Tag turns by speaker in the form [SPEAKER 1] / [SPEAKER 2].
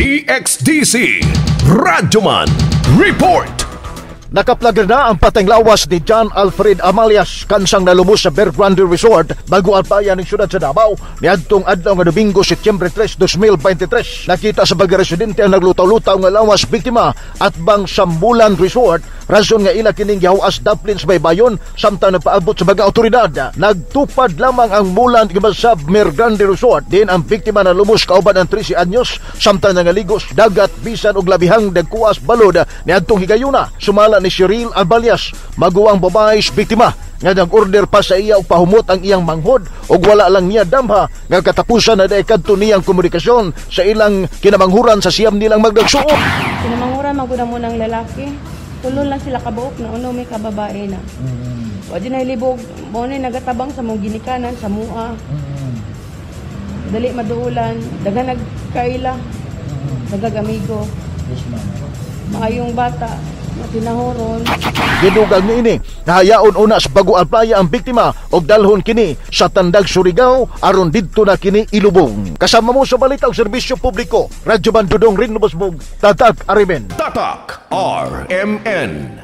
[SPEAKER 1] DXDC Radyoman Report.
[SPEAKER 2] Nakaplaga na ang pateng lawas ni John Alfred Amalias kansang nalubos sa Bear Grande Resort bago alpayan ng siyudad sa Davao niadtong adlaw nga Domingo, Setyembre 3, 2023. Nakita sa mga residente ang naglutaw-lutaw nga lawas biktima at bang Sambulan Resort rason nga ila kining gihawas dumplings baybayon samtang nagpaabot sa mga otoridad. Nagtupad lamang ang mulan sa Bear Grande Resort din ang biktima na lumos kauban ng 13 anyos samtang nangaligos dagat bisan og labihang dagkuas balod niadtong higayuna. Sumala ni Cheryl Abalias, maguwang babae biktima nga nag-order pa sa iya og pahumot ang iyang manghod og wala lang niya damha nga katapusan na daay kadto niyang komunikasyon sa ilang kinamanghuran sa siyam nilang magdagsuot.
[SPEAKER 3] Kinamanghuran maguna mo ng lalaki, tulo lang sila kabuok na uno may kababae na. Wa di na libog mo ni nagatabang sa mong ginikanan sa mua. Dali maduulan, daga nagkaila, nagagamigo. Maayong bata. Tinahoron.
[SPEAKER 2] Gidugang niini nahayaon una sa Baguang Playa ang biktima og dalhon kini sa Tandag, Surigao aron didto na kini ilubong. Kasama mo sa balita og serbisyo publiko, Radyo Bandudong Rinlubosbog, Tatak Arimen.
[SPEAKER 1] Tatak RMN.